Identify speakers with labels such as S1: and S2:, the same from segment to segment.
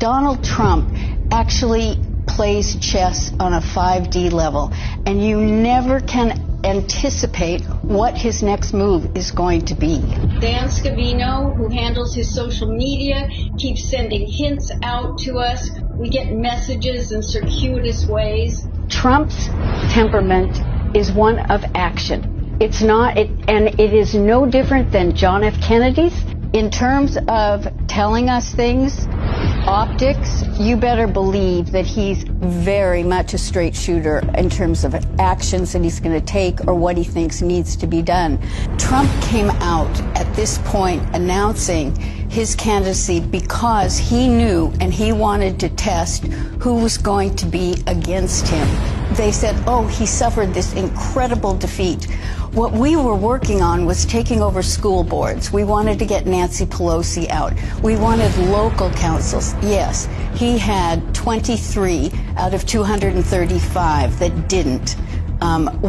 S1: Donald Trump actually plays chess on a 5D level, and you never can anticipate what his next move is going to be.
S2: Dan Scavino, who handles his social media, keeps sending hints out to us. We get messages in circuitous ways.
S1: Trump's temperament is one of action. It's not, and it is no different than John F. Kennedy's. In terms of telling us things, optics, you better believe that he's very much a straight shooter in terms of actions that he's going to take or what he thinks needs to be done. Trump came out at this point announcing his candidacy because he knew and he wanted to test who was going to be against him. They said, oh, he suffered this incredible defeat. What we were working on was taking over school boards. We wanted to get Nancy Pelosi out. We wanted local councils. Yes, he had 23 out of 235 that didn't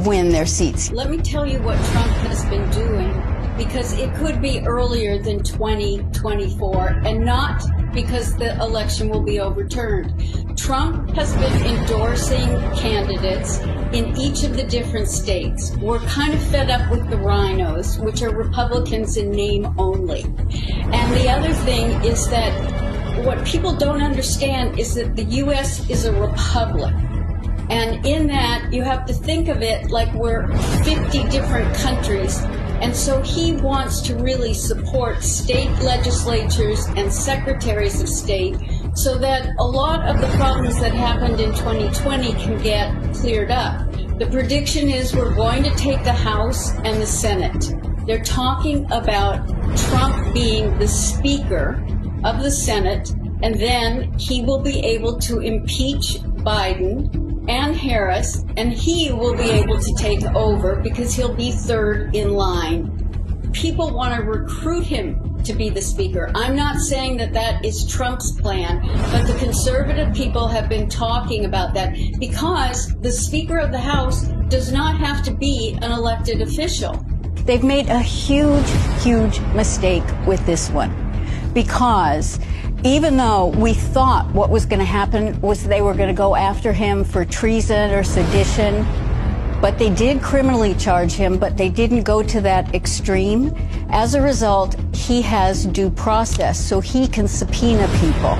S1: win their seats.
S2: Let me tell you what Trump has been doing, because it could be earlier than 2024 and not because the election will be overturned. Trump has been endorsing candidates in each of the different states. We're kind of fed up with the rhinos, which are Republicans in name only. And the other thing is that what people don't understand is that the U.S. is a republic. And in that, you have to think of it like we're 50 different countries. And so he wants to really support state legislatures and secretaries of state so that a lot of the problems that happened in 2020 can get cleared up. The prediction is we're going to take the House and the Senate. They're talking about Trump being the Speaker of the Senate, and then he will be able to impeach Biden and Harris, and he will be able to take over because he'll be third in line. People want to recruit him to be the Speaker. I'm not saying that that is Trump's plan, but the conservative people have been talking about that because the Speaker of the House does not have to be an elected official.
S1: They've made a huge, huge mistake with this one because even though we thought what was going to happen was they were going to go after him for treason or sedition, but they did criminally charge him, but they didn't go to that extreme. As a result, he has due process, so he can subpoena people.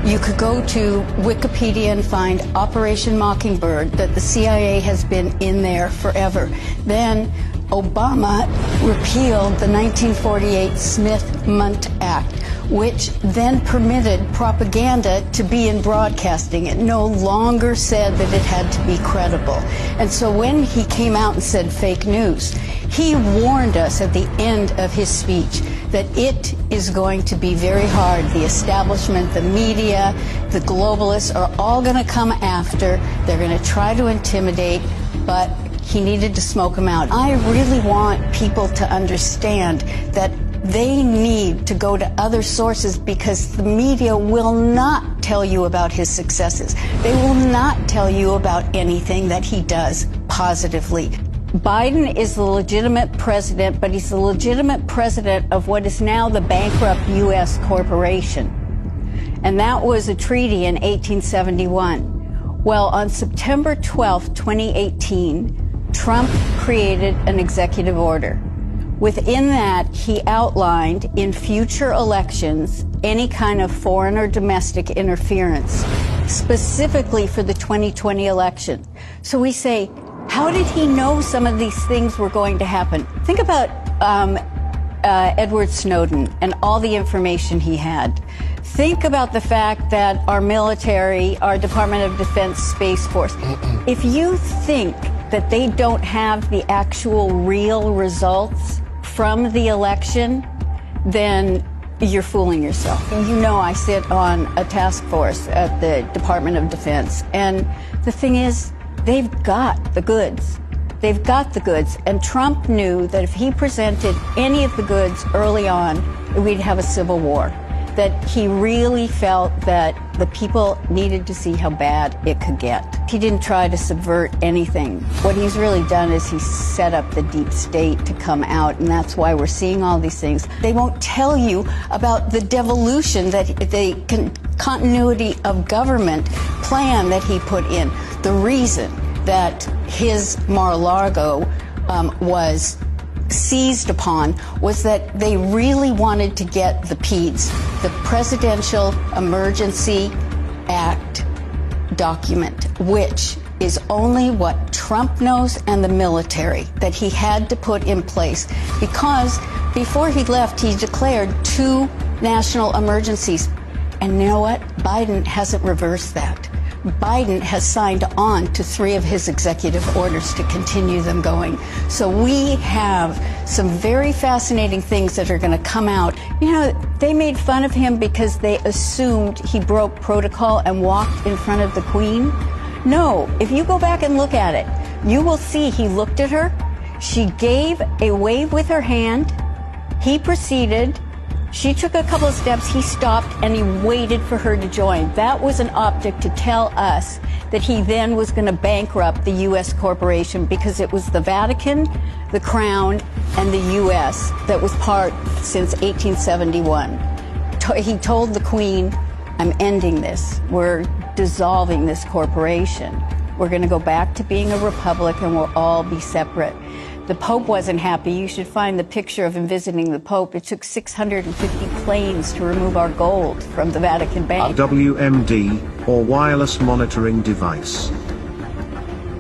S1: You could go to Wikipedia and find Operation Mockingbird, that the CIA has been in there forever. Then Obama repealed the 1948 Smith-Mundt Act, which then permitted propaganda to be in broadcasting. It no longer said that it had to be credible. And so when he came out and said fake news, he warned us at the end of his speech that it is going to be very hard. The establishment, the media, the globalists are all going to come after. They're going to try to intimidate, but he needed to smoke them out. I really want people to understand that they need to go to other sources because the media will not tell you about his successes. They will not tell you about anything that he does positively. Biden is the legitimate president, but he's the legitimate president of what is now the bankrupt U.S. corporation. And that was a treaty in 1871. Well, on September 12, 2018, Trump created an executive order. Within that, he outlined in future elections any kind of foreign or domestic interference, specifically for the 2020 election. So we say, how did he know some of these things were going to happen? Think about Edward Snowden and all the information he had. Think about the fact that our military, our Department of Defense Space Force, if you think that they don't have the actual real results from the election, then you're fooling yourself. You know, I sit on a task force at the Department of Defense, and the thing is, they've got the goods. They've got the goods, and Trump knew that if he presented any of the goods early on, we'd have a civil war. That he really felt that the people needed to see how bad it could get. He didn't try to subvert anything. What he's really done is he's set up the deep state to come out, and that's why we're seeing all these things. They won't tell you about the devolution that they can continuity of government plan that he put in. The reason that his Mar-a-Lago was seized upon was that they really wanted to get the PEDS, the Presidential Emergency Act document, which is only what Trump knows and the military, that he had to put in place. Because before he left, he declared 2 national emergencies. And you know what? Biden hasn't reversed that. Biden has signed on to 3 of his executive orders to continue them going. So we have some very fascinating things that are going to come out. You know, they made fun of him because they assumed he broke protocol and walked in front of the Queen. No, if you go back and look at it, you will see he looked at her. She gave a wave with her hand. He proceeded. She took a couple of steps, he stopped, and he waited for her to join. That was an optic to tell us that he then was going to bankrupt the U.S. corporation, because it was the Vatican, the Crown, and the U.S. that was part since 1871. He told the Queen, I'm ending this. We're dissolving this corporation. We're going to go back to being a republic, and we'll all be separate. The Pope wasn't happy. You should find the picture of him visiting the Pope. It took 650 planes to remove our gold from the Vatican Bank.
S3: WMD, or wireless monitoring device.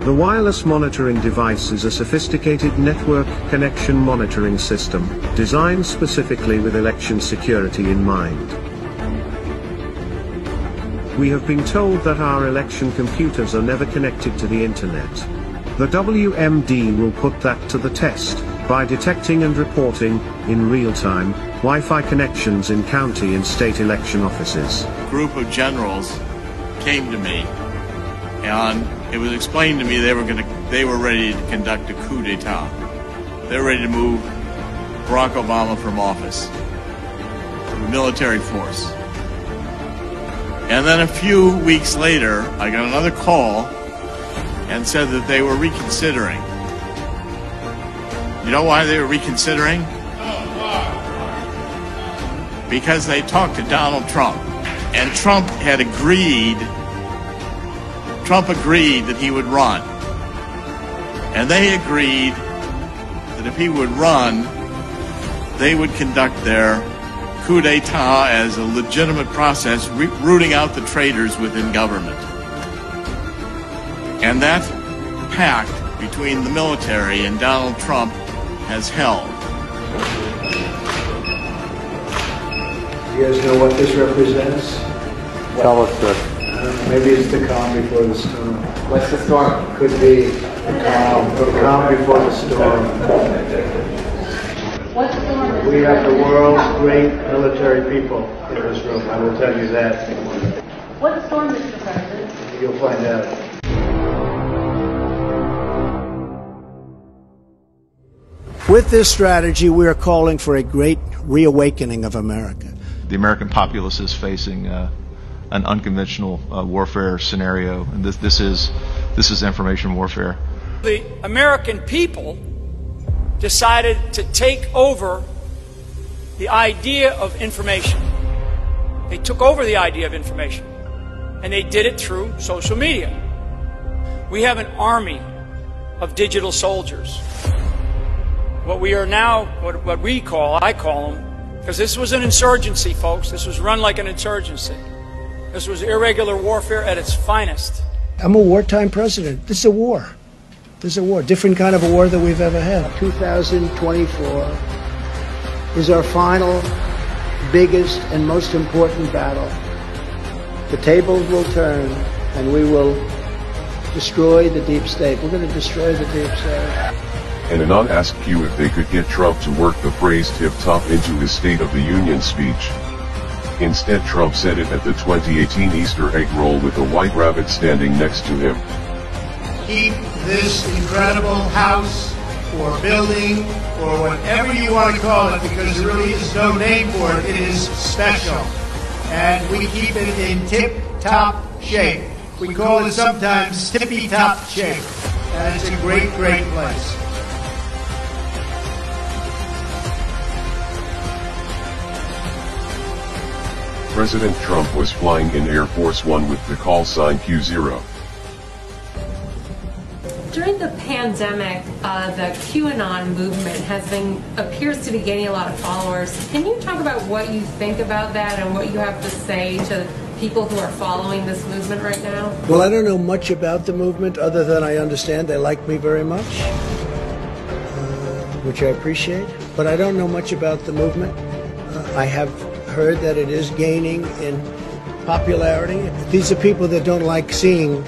S3: The wireless monitoring device is a sophisticated network connection monitoring system, designed specifically with election security in mind. We have been told that our election computers are never connected to the internet. The WMD will put that to the test, by detecting and reporting, in real time, Wi-Fi connections in county and state election offices.
S4: A group of generals came to me, and it was explained to me they were ready to conduct a coup d'etat. They were ready to move Barack Obama from office, the military force. And then a few weeks later, I got another call and said that they were reconsidering. You know why they were reconsidering? Because they talked to Donald Trump, and Trump agreed that he would run. And they agreed that if he would run, they would conduct their coup d'etat as a legitimate process, rooting out the traitors within government. And that pact between the military and Donald Trump has held.
S5: You guys know what this represents?
S6: Tell us, sir.
S5: Maybe it's the calm before the storm.
S6: What's the storm?
S5: Could be the calm before the storm.
S2: What storm?
S5: We have the world's great military people in this room, I will tell you that.
S2: What storm, Mr. President?
S5: You'll find out. With this strategy, we are calling for a great reawakening of America.
S7: The American populace is facing an unconventional warfare scenario, and this is information warfare.
S8: The American people decided to take over the idea of information. They took over the idea of information, and they did it through social media. We have an army of digital soldiers. What we are now, I call them, because this was an insurgency, folks. This was run like an insurgency. This was irregular warfare at its finest.
S5: I'm a wartime president. This is a war. This is a war, different kind of a war than we've ever had. 2024 is our final, biggest, and most important battle. The tables will turn, and we will destroy the deep state. We're going to destroy the deep state.
S9: And Anon asked Q if they could get Trump to work the phrase tip-top into his State of the Union speech. Instead, Trump said it at the 2018 Easter egg roll with a white rabbit standing next to him.
S10: Keep this incredible house or building or whatever you want to call it, because there really is no name for it. It is special. And we keep it in tip-top shape. We call it sometimes tippy-top shape. And it's a great, great place.
S9: President Trump was flying in Air Force One with the call sign Q0.
S11: During the pandemic, the QAnon movement appears to be gaining a lot of followers. Can you talk about what you think about that and what you have to say to people who are following this movement right now?
S5: Well, I don't know much about the movement other than I understand they like me very much, which I appreciate. But I don't know much about the movement. I have heard that it is gaining in popularity. These are people that don't like seeing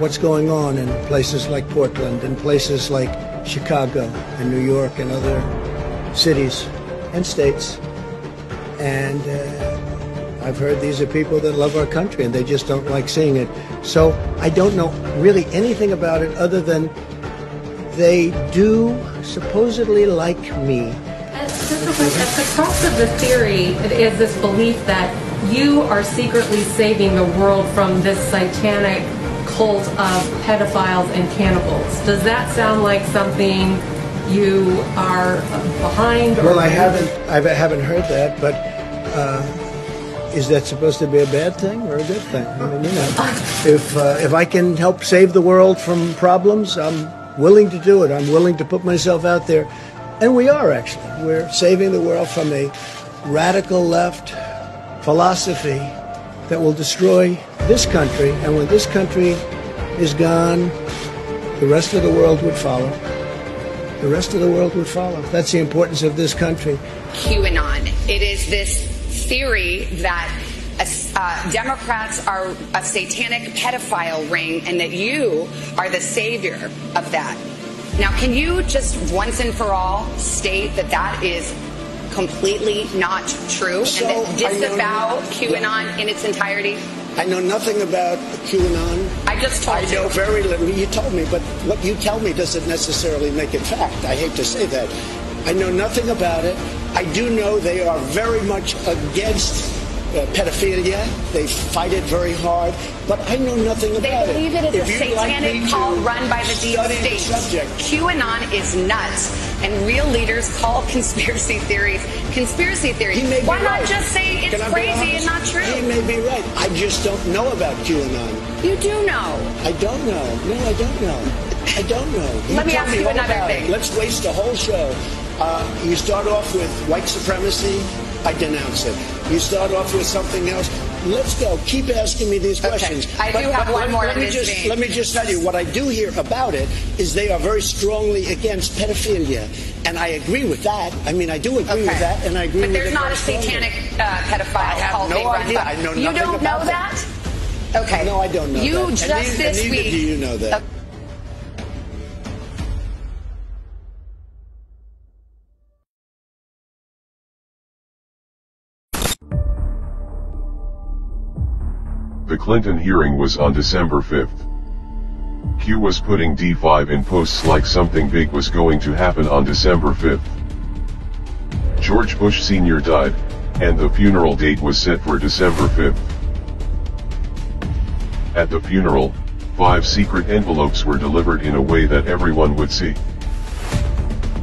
S5: what's going on in places like Portland and places like Chicago and New York and other cities and states. And I've heard these are people that love our country and they just don't like seeing it. So I don't know really anything about it other than they do supposedly like me.
S11: At the crux of the theory is this belief that you are secretly saving the world from this satanic cult of pedophiles and cannibals. Does that sound like something you are behind?
S5: Well, I haven't heard that, but is that supposed to be a bad thing or a good thing? I mean, you know, if I can help save the world from problems, I'm willing to do it. I'm willing to put myself out there, and we are actually. We're saving the world from a radical left philosophy that will destroy this country, and when this country is gone, the rest of the world would follow. The rest of the world would follow. That's the importance of this country.
S12: QAnon. It is this theory that Democrats are a satanic pedophile ring and that you are the savior of that. Now, can you just once and for all state that that is completely not true and that disavow QAnon in its entirety?
S5: I know nothing about QAnon.
S12: I just told you.
S5: I know very little. You told me, but what you tell me doesn't necessarily make it fact. I hate to say that. I know nothing about it. I do know they are very much against pedophilia. They fight it very hard, but I know nothing about it.
S12: They believe it is a satanic cult run by the deep state. QAnon is nuts, and real leaders call conspiracy theories conspiracy theories. Why not just say it's crazy and not true?
S5: He may be right. I just don't know about QAnon.
S12: You do know.
S5: I don't know. No, I don't know. I don't know.
S12: Let me ask you another thing.
S5: Let's waste a whole show. You start off with white supremacy. I denounce it. You start off with something else. Let's go. Keep asking me these questions.
S12: I do have one more in this vein.
S5: Let me just tell you, what I do hear about it is they are very strongly against pedophilia. And I agree with that. I mean, I do agree with that, and I agree with it.
S12: But there's not a satanic pedophile cult being run by.
S5: I know nothing
S12: You don't
S5: about
S12: know that? Okay.
S5: No, I don't know that.
S12: You just this week.
S5: Neither do you know that.
S9: The Clinton hearing was on December 5th. Q was putting D5 in posts like something big was going to happen on December 5th. George Bush Sr. died, and the funeral date was set for December 5th. At the funeral, 5 secret envelopes were delivered in a way that everyone would see.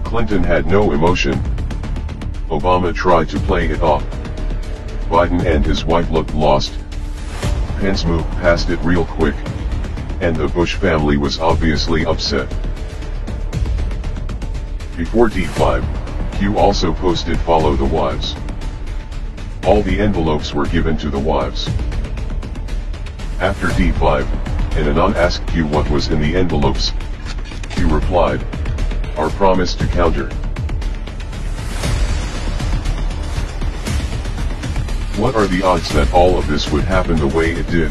S9: Clinton had no emotion. Obama tried to play it off. Biden and his wife looked lost. Pence moved past it real quick, and the Bush family was obviously upset. Before D5, Q also posted "Follow the wives." All the envelopes were given to the wives. After D5, an anon asked Q what was in the envelopes. Q replied, "Our promise to counter." What are the odds that all of this would happen the way it did?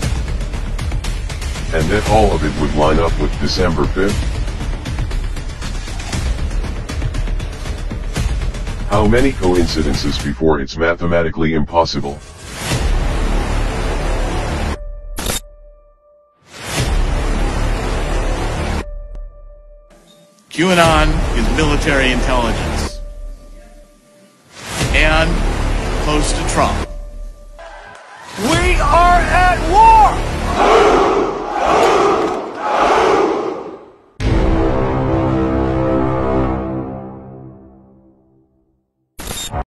S9: And that all of it would line up with December 5th? How many coincidences before it's mathematically impossible?
S4: QAnon is military intelligence. And close to Trump.
S8: We are at war!